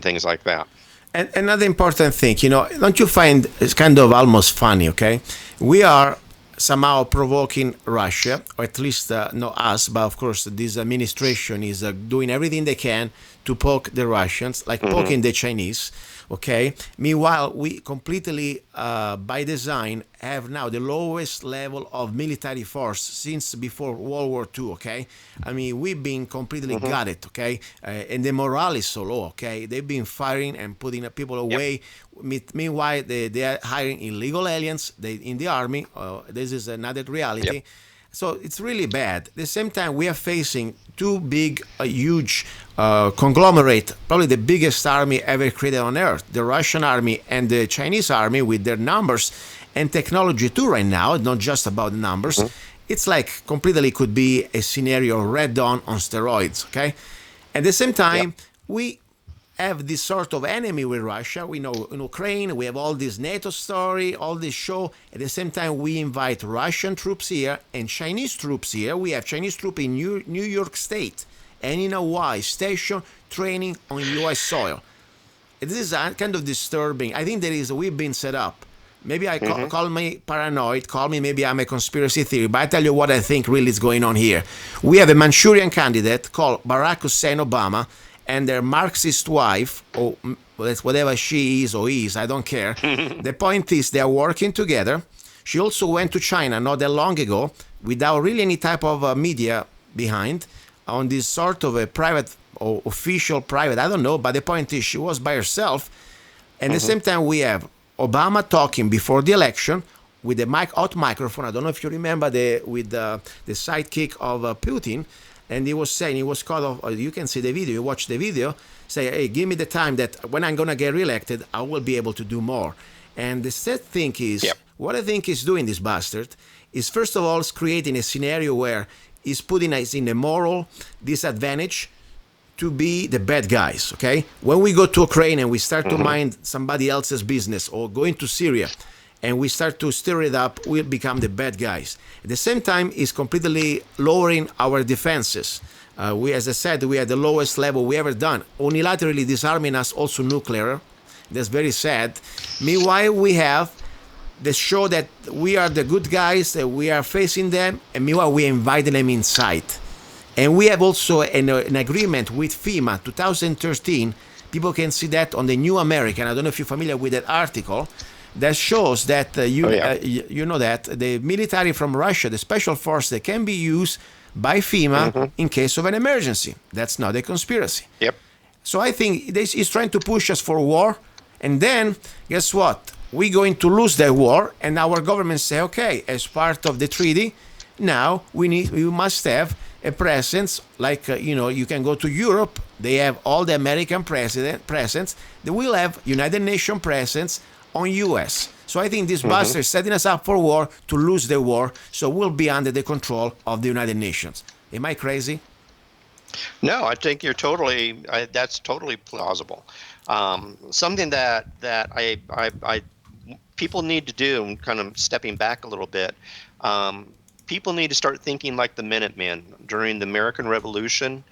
things like that. And another important thing, don't you find it's kind of almost funny, okay? We are somehow provoking Russia, or at least not us, but of course this administration is doing everything they can to poke the Russians, like poking the Chinese, okay? Meanwhile, we completely, by design, have now the lowest level of military force since before World War II, okay? I mean, we've been completely gutted, okay? And the morale is so low, okay? They've been firing and putting people away. Meanwhile, they are hiring illegal aliens in the army. This is another reality. So it's really bad. At the same time, we are facing two big, huge conglomerate, probably the biggest army ever created on Earth, the Russian army and the Chinese army with their numbers and technology too right now, not just about the numbers. It's like completely could be a scenario Red Dawn on steroids, okay? At the same time, we have this sort of enemy with Russia. We know in Ukraine, we have all this NATO story, all this show. At the same time, we invite Russian troops here and Chinese troops here. We have Chinese troops in New York State and in Hawaii station training on U.S. soil. This is kind of disturbing. I think we've been set up. Maybe call me paranoid, call me maybe I'm a conspiracy theory, but I tell you what I think really is going on here. We have a Manchurian candidate called Barack Hussein Obama, and their Marxist wife, or whatever she is or is, I don't care. The point is they are working together. She also went to China not that long ago without really any type of media behind on this sort of a private or official private, I don't know, but the point is she was by herself. And at the same time we have Obama talking before the election with the hot microphone. I don't know if you remember with the sidekick of Putin. And he was saying, he was called off, you can see the video, you watch the video, say, hey, give me the time that when I'm going to get reelected, I will be able to do more. And the sad thing is, what I think he's doing, this bastard, is first of all, creating a scenario where he's putting us in a moral disadvantage to be the bad guys, okay? When we go to Ukraine and we start to mind somebody else's business or go into Syria, and we start to stir it up, we'll become the bad guys. At the same time, it's completely lowering our defenses. As I said, we are the lowest level we ever done. Unilaterally disarming us, also nuclear. That's very sad. Meanwhile, we have the show that we are the good guys, that we are facing them, and meanwhile, we invite them inside. And we have also an agreement with FEMA, 2013. People can see that on the New American. I don't know if you're familiar with that article. That shows that you know that the military from Russia, the special force, they can be used by FEMA in case of an emergency. That's not a conspiracy. So I think this is trying to push us for war, and then guess what? We're going to lose that war, and our government say, okay, as part of the treaty, now we must have a presence. Like you can go to Europe. They have all the American presence. They will have United Nations presence on U.S. So I think this buster is setting us up for war, to lose the war, so we'll be under the control of the United Nations. Am I crazy? No, I think you're that's totally plausible. Something that I people need to do, and kind of stepping back a little bit, people need to start thinking like the Minutemen during the American Revolution.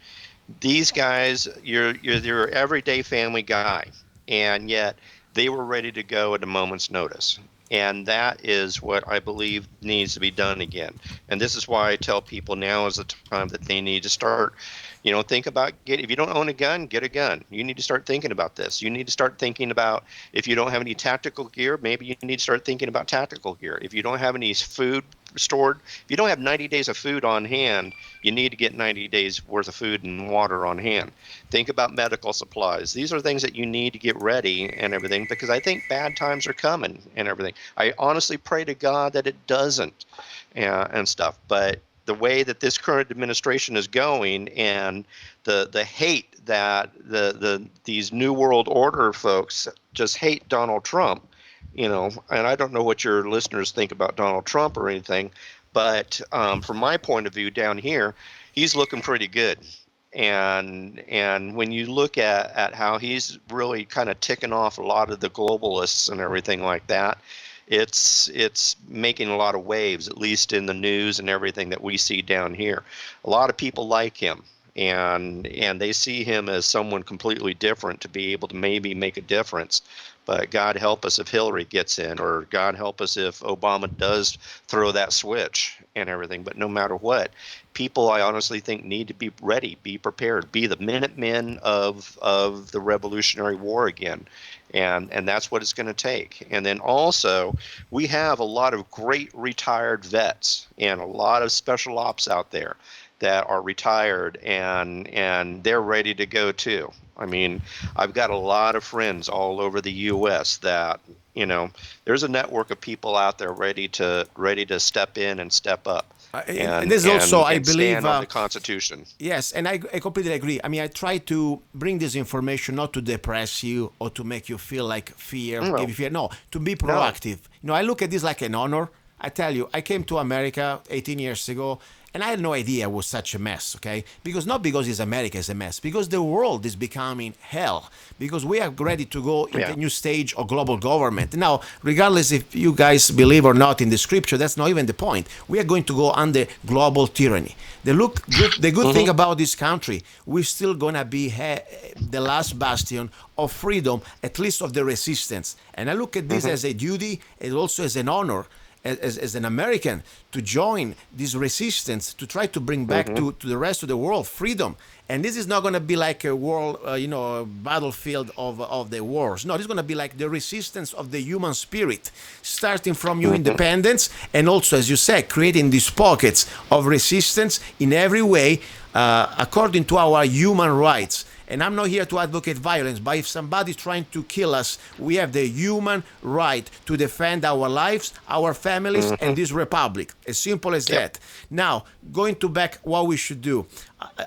These guys, you're your everyday family guy, and yet they were ready to go at a moment's notice. And that is what I believe needs to be done again. And this is why I tell people now is the time that they need to start, think about if you don't own a gun, get a gun. You need to start thinking about this. You need to start thinking about, if you don't have any tactical gear, maybe you need to start thinking about tactical gear. If you don't have any food stored, if you don't have 90 days of food on hand, you need to get 90 days worth of food and water on hand. Think about medical supplies. These are things that you need to get ready and everything, because I think bad times are coming and everything. I honestly pray to God that it doesn't and stuff. But the way that this current administration is going, and the hate that these New World Order folks just hate Donald Trump, and I don't know what your listeners think about Donald Trump or anything, but from my point of view down here, he's looking pretty good. And when you look at how he's really kind of ticking off a lot of the globalists and everything like that, it's making a lot of waves, at least in the news and everything that we see down here. A lot of people like him, and they see him as someone completely different to be able to maybe make a difference. But God help us if Hillary gets in, or God help us if Obama does throw that switch and everything. But no matter what, people, I honestly think, need to be ready, be prepared, be the Minutemen of the Revolutionary War again. And that's what it's going to take. And then also, we have a lot of great retired vets and a lot of special ops out there that are retired, and they're ready to go too. I mean, I've got a lot of friends all over the U.S. that, there's a network of people out there ready to step in and step up. And this is also, I believe, stand on the Constitution. Yes, and I completely agree. I mean, I try to bring this information not to depress you or to make you feel like fear, give you fear. No, to be proactive. I look at this like an honor. I tell you, I came to America 18 years ago, and I had no idea it was such a mess, okay? Not because America is a mess, because the world is becoming hell, because we are ready to go into a new stage of global government. Now, regardless if you guys believe or not in the scripture, that's not even the point. We are going to go under global tyranny. The good thing about this country, we're still going to be the last bastion of freedom, at least of the resistance. And I look at this as a duty and also as an honor, as an American, to join this resistance, to try to bring back to the rest of the world freedom. And this is not going to be like a world, battlefield of the wars. No, this is going to be like the resistance of the human spirit, starting from your independence, and also, as you said, creating these pockets of resistance in every way, according to our human rights. And I'm not here to advocate violence, but if somebody's trying to kill us, we have the human right to defend our lives, our families, and this republic. As simple as that. Now, going to back what we should do.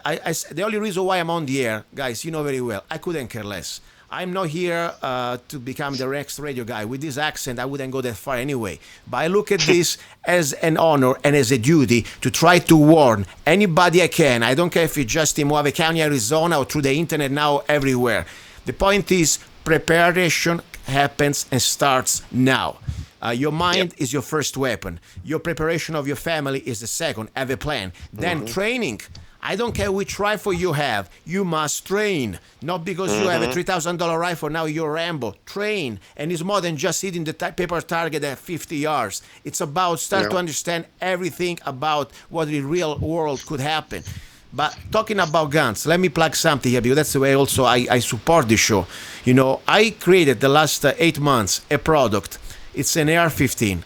The only reason why I'm on the air, guys, you know very well, I couldn't care less. I'm not here to become the next radio guy. With this accent, I wouldn't go that far anyway. But I look at this as an honor and as a duty to try to warn anybody I can. I don't care if it's just in Mojave County, Arizona, or through the internet now everywhere. The point is, preparation happens and starts now. Your mind is your first weapon. Your preparation of your family is the second. Have a plan. Then training. I don't care which rifle you have. You must train. Not because you have a $3,000 rifle, now you're Rambo. Train. And it's more than just hitting the paper target at 50 yards. It's about start to understand everything about what the real world could happen. But talking about guns, let me plug something here, because that's the way also I support the show. I created the last 8 months a product. It's an AR-15.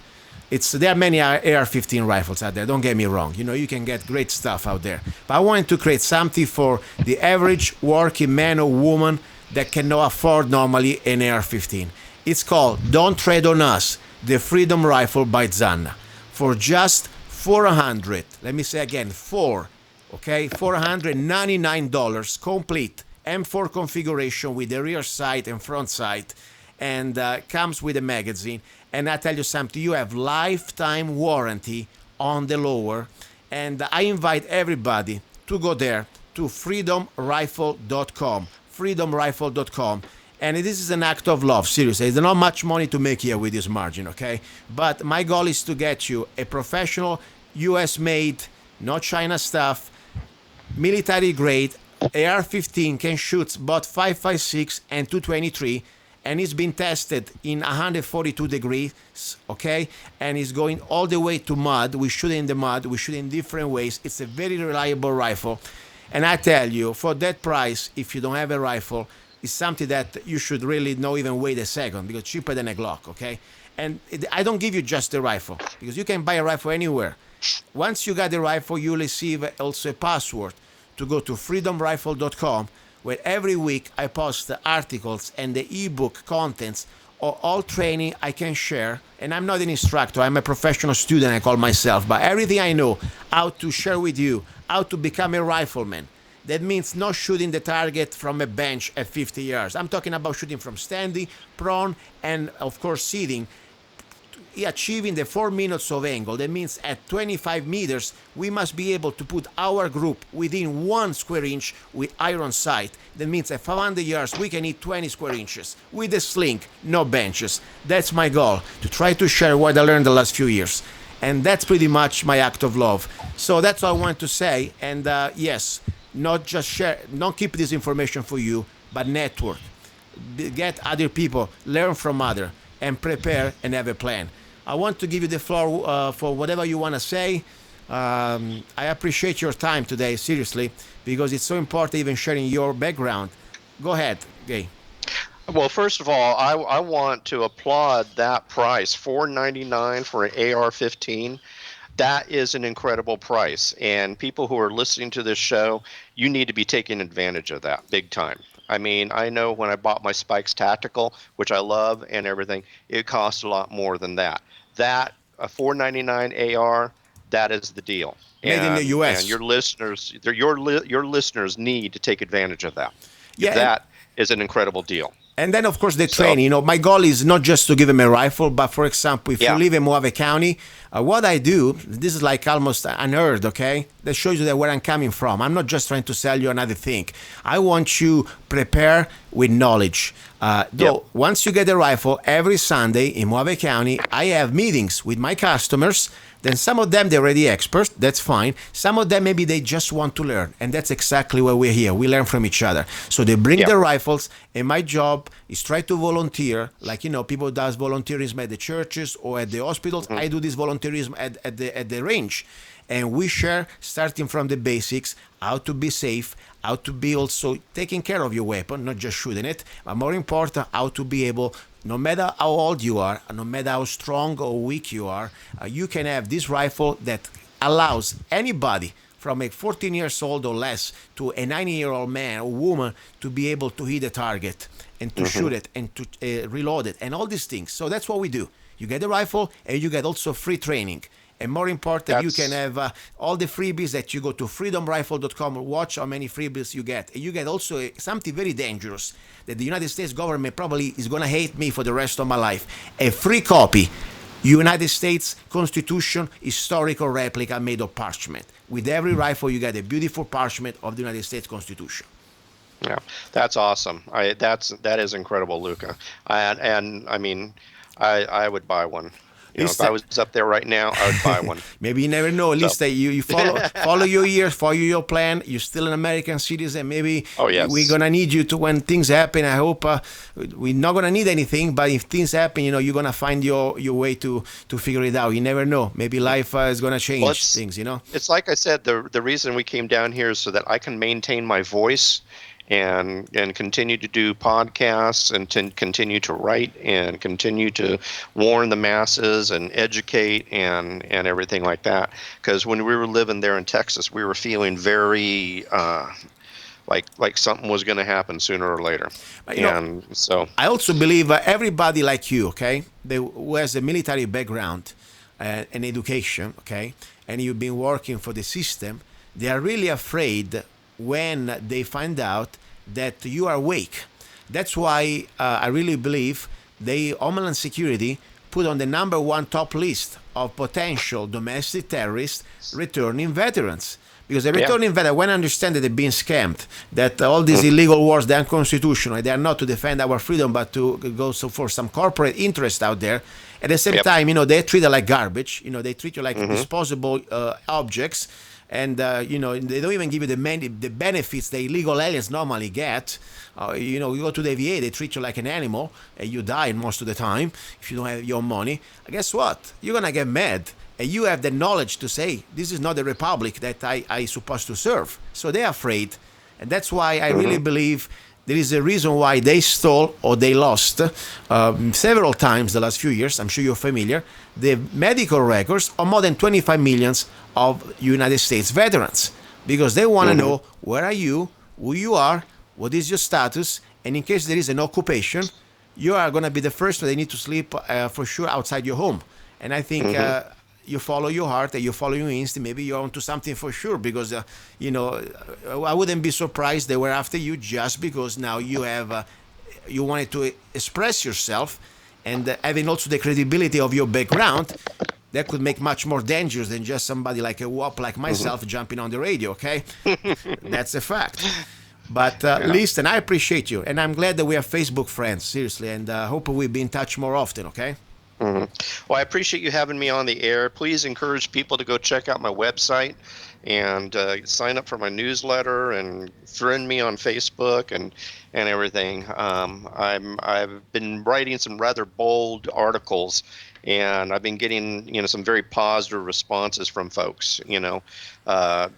There are many AR-15 rifles out there, don't get me wrong. You can get great stuff out there. But I wanted to create something for the average working man or woman that cannot afford normally an AR-15. It's called Don't Tread on Us, the Freedom Rifle by Zanna. For just $400, let me say again, $499 complete M4 configuration with the rear sight and front sight, and comes with a magazine. And I tell you something, you have lifetime warranty on the lower. And I invite everybody to go there to freedomrifle.com, And this is an act of love, seriously. There's not much money to make here with this margin, okay? But my goal is to get you a professional, US-made, not China stuff, military grade, AR-15 can shoot both 5.56 and 223, and it's been tested in 142 degrees, okay? And it's going all the way to mud. We shoot in the mud. We shoot in different ways. It's a very reliable rifle. And I tell you, for that price, if you don't have a rifle, it's something that you should really not even wait a second, because cheaper than a Glock, okay? And I don't give you just the rifle, because you can buy a rifle anywhere. Once you got the rifle, you receive also a password to go to freedomrifle.com, where every week I post the articles and the ebook contents of all training I can share. And I'm not an instructor, I'm a professional student, I call myself, but everything I know how to share with you, how to become a rifleman. That means not shooting the target from a bench at 50 yards. I'm talking about shooting from standing, prone, and of course sitting, achieving the 4 minutes of angle. That means at 25 meters, we must be able to put our group within 1 square inch with iron sight. That means at 500 yards, we can hit 20 square inches with a sling, no benches. That's my goal, to try to share what I learned the last few years. And that's pretty much my act of love. So that's all I want to say. And yes, not just share, not keep this information for you, but network. Get other people, learn from others, and prepare and have a plan. I want to give you the floor for whatever you want to say. I appreciate your time today, seriously, because it's so important even sharing your background. Go ahead, Gay. Well, first of all, I want to applaud that price, $499 for an AR-15. That is an incredible price. And people who are listening to this show, you need to be taking advantage of that big time. I mean, I know when I bought my Spikes Tactical, which I love and everything, it cost a lot more than that. That, a $499 AR, that is the deal. Made in the U.S. And your listeners need to take advantage of that. Yeah, that is an incredible deal. And then, of course, the training. You know, my goal is not just to give them a rifle, but, for example, if you live in Mojave County, what I do, this is like almost unheard, okay? That shows you that where I'm coming from. I'm not just trying to sell you another thing. I want you prepare with knowledge. Once you get a rifle, every Sunday in Mojave County, I have meetings with my customers. Then some of them, they're already experts. That's fine. Some of them, maybe they just want to learn. And that's exactly why we're here. We learn from each other. So they bring their rifles. And my job is try to volunteer. Like, you know, people does volunteerism at the churches or at the hospitals. I do this volunteerism at the range. And we share, starting from the basics, how to be safe, how to be also taking care of your weapon, not just shooting it, but more important, how to be able, no matter how old you are, no matter how strong or weak you are, you can have this rifle that allows anybody from a 14 years old or less to a 90-year-old man or woman to be able to hit a target and to shoot it and to reload it and all these things. So that's what we do. You get a rifle and you get also free training. And more important, you can have all the freebies that you go to freedomrifle.com and watch how many freebies you get. And you get also something very dangerous that the United States government probably is going to hate me for the rest of my life. A free copy, United States Constitution historical replica made of parchment. With every rifle, you get a beautiful parchment of the United States Constitution. Yeah, that's awesome. That is incredible, Luca. And I mean, I would buy one. You know, if I was up there right now, I would buy one. Maybe you never know. At least that you follow your years, follow your plan. You're still an American citizen. Maybe we're going to need you to when things happen. I hope we're not going to need anything. But if things happen, you know, you're going to find your way to figure it out. You never know. Maybe life is going to change things, you know. It's like I said, the reason we came down here is so that I can maintain my voice and continue to do podcasts and continue to write and continue to warn the masses and educate and everything like that. Because when we were living there in Texas, we were feeling very like something was going to happen sooner or later. And so I also believe everybody like you, okay, who has a military background and education, okay, and you've been working for the system, they are really afraid when they find out that you are awake. That's why I really believe Homeland Security put on the #1 top list of potential domestic terrorists returning veterans. Because the returning veteran, when I understand that they're being scammed, that all these illegal wars, they're unconstitutional, they are not to defend our freedom, but to go for some corporate interest out there. At the same time, they treat it like garbage. They treat you like disposable objects. And, they don't even give you the benefits the illegal aliens normally get. You go to the VA, they treat you like an animal, and you die most of the time if you don't have your money. Guess what? You're going to get mad. And you have the knowledge to say, this is not the republic that I supposed to serve. So they're afraid. And that's why I really believe there is a reason why they stole or they lost several times the last few years. I'm sure you're familiar. The medical records of more than 25 millions of United States veterans. Because they want to know, where are you, who you are, what is your status, and in case there is an occupation, you are going to be the first one they need to sleep for sure outside your home. And I think you follow your heart and you follow your instinct, maybe you're onto something for sure, because I wouldn't be surprised they were after you just because now you have you wanted to express yourself, and having also the credibility of your background, that could make much more dangerous than just somebody like a wop like myself jumping on the radio. Okay. That's a fact. But listen, I appreciate you, and I'm glad that we are Facebook friends, seriously, and hope we'll be in touch more often. Okay. Well, I appreciate you having me on the air. Please encourage people to go check out my website and sign up for my newsletter and friend me on Facebook and everything. I've been writing some rather bold articles, and I've been getting some very positive responses from folks.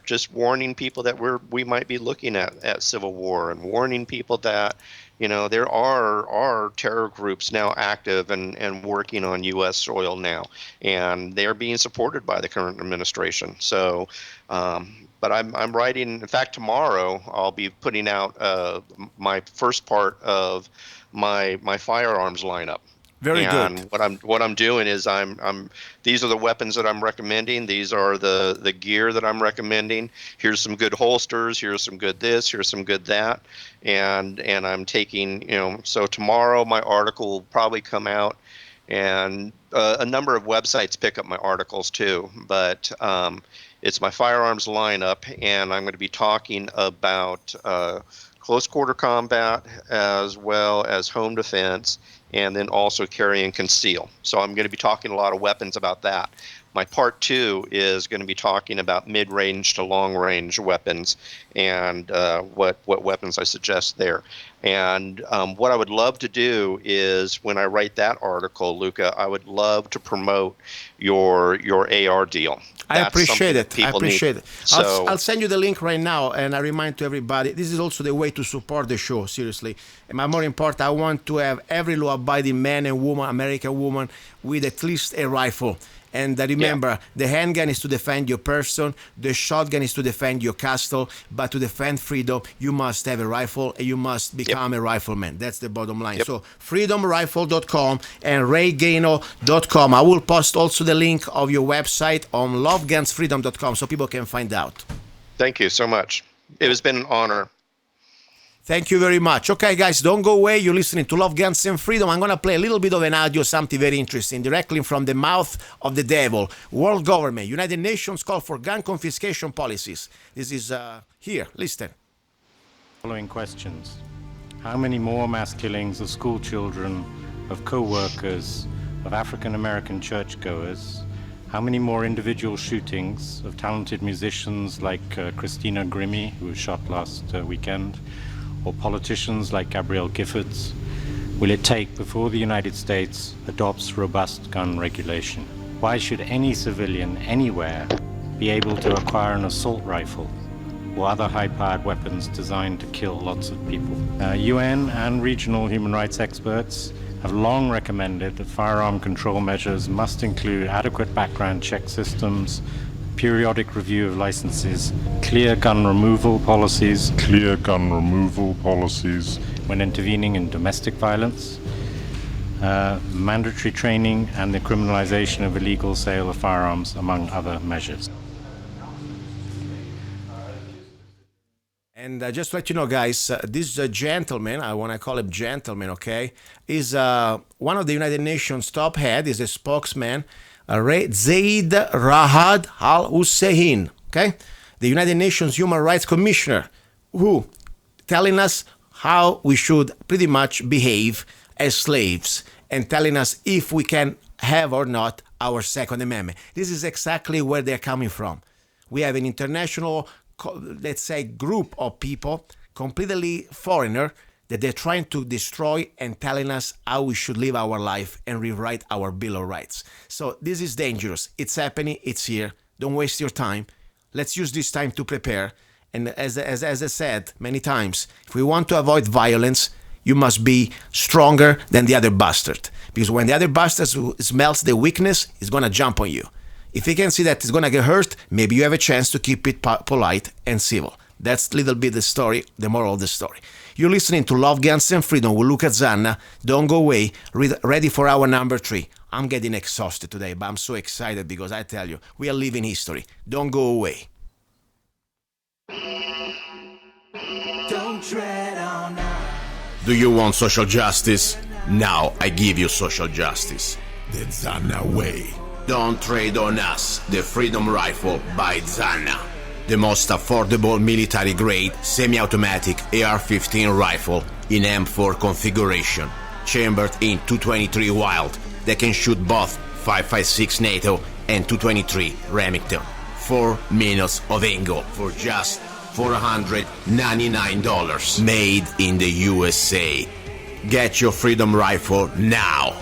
Just warning people that we might be looking at civil war, and warning people that there are terror groups now active and working on U.S. soil now, and they are being supported by the current administration. So, but I'm writing. In fact, tomorrow I'll be putting out my first part of my firearms lineup. Very and good. What I'm doing is I'm these are the weapons that I'm recommending. These are the gear that I'm recommending. Here's some good holsters. Here's some good this. Here's some good that. And I'm taking so tomorrow my article will probably come out, and a number of websites pick up my articles too. But it's my firearms lineup, and I'm going to be talking about close quarter combat as well as home defense, and then also carry and conceal. So I'm going to be talking a lot of weapons about that. My part 2 is going to be talking about mid-range to long-range weapons and what weapons I suggest there. And what I would love to do is, when I write that article, Luca, I would love to promote your AR deal. I appreciate it. Need. So I'll send you the link right now, and I remind to everybody, this is also the way to support the show, seriously. And more important, I want to have every law-abiding man and woman, American woman, with at least a rifle. And remember, the handgun is to defend your person, the shotgun is to defend your castle, but to defend freedom, you must have a rifle and you must become a rifleman. That's the bottom line. So freedomrifle.com and raygano.com. I will post also the link of your website on lovegunsfreedom.com so people can find out. Thank you so much. It has been an honor. Thank you very much. Okay, guys, don't go away. You're listening to Love, Guns, and Freedom. I'm going to play a little bit of an audio, something very interesting, directly from the mouth of the devil. World government, United Nations call for gun confiscation policies. This is here. Listen. Following questions. How many more mass killings of school children, of co-workers, of African-American churchgoers? How many more individual shootings of talented musicians like Christina Grimmie, who was shot last weekend, or politicians like Gabrielle Giffords, will it take before the United States adopts robust gun regulation? Why should any civilian anywhere be able to acquire an assault rifle or other high-powered weapons designed to kill lots of people? UN and regional human rights experts have long recommended that firearm control measures must include adequate background check systems, periodic review of licenses, clear gun removal policies when intervening in domestic violence, mandatory training, and the criminalization of illegal sale of firearms, among other measures. And just to let you know, guys, this gentleman, I want to call him gentleman, okay, is one of the United Nations top head, is a spokesman, Zaid Rahad Al Hussein, okay? the United Nations Human Rights Commissioner, who telling us how we should pretty much behave as slaves and telling us if we can have or not our Second Amendment. This is exactly where they're coming from. We have an international, let's say, group of people, completely foreigner, that they're trying to destroy and telling us how we should live our life and rewrite our Bill of Rights. So this is dangerous. It's happening. It's here. Don't waste your time. Let's use this time to prepare. And as I said many times, if we want to avoid violence, you must be stronger than the other bastard. Because when the other bastard smells the weakness, he's going to jump on you. If he can see that he's going to get hurt, maybe you have a chance to keep it polite and civil. That's a little bit the story, the moral of the story. You're listening to Love, Guns and Freedom with Luca Zanna. Don't go away. Ready for our number 3. I'm getting exhausted today, but I'm so excited because I tell you, we are living history. Don't go away. Don't tread on us. Do you want social justice? Now I give you social justice. The Zanna way. Don't trade on us. The Freedom Rifle by Zanna. The most affordable military-grade semi-automatic AR-15 rifle in M4 configuration, chambered in 223 Wild that can shoot both 5.56 NATO and 223 Remington. 4 minutes of angle for just $499, made in the USA. Get your Freedom Rifle now.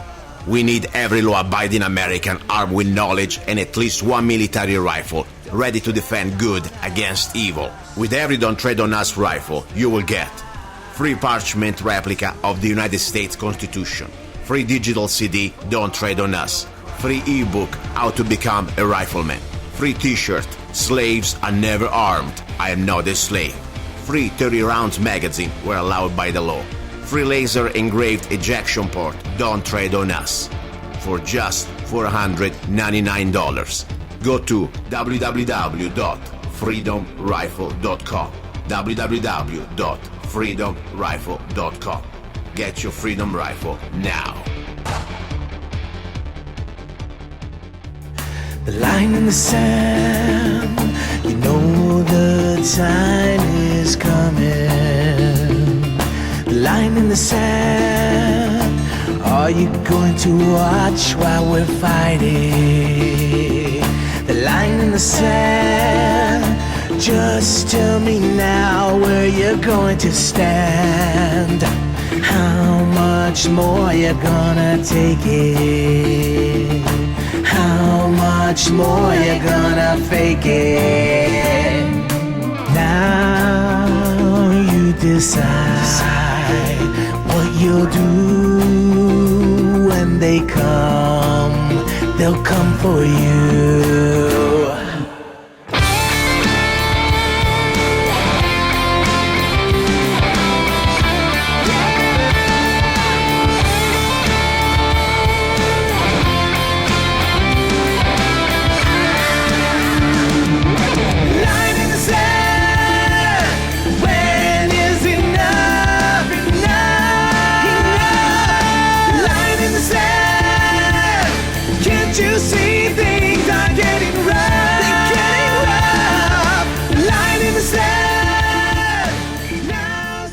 We need every law-abiding American armed with knowledge and at least one military rifle ready to defend good against evil. With every Don't Trade on Us rifle, you will get free parchment replica of the United States Constitution, free digital CD Don't Trade on Us, free ebook How to Become a Rifleman, free t-shirt Slaves Are Never Armed, I Am Not a Slave, free 30 rounds magazine where allowed by the law, free laser engraved ejection port Don't Trade on Us for just $499. Go to www.freedomrifle.com, www.freedomrifle.com. Get your Freedom Rifle now. The line in the sand, you know the time is coming. The line in the sand, are you going to watch while we're fighting? The line in the sand, just tell me now where you're going to stand. How much more you're gonna take it? How much more you're gonna fake it? Now you decide what you'll do when they come. They'll come for you.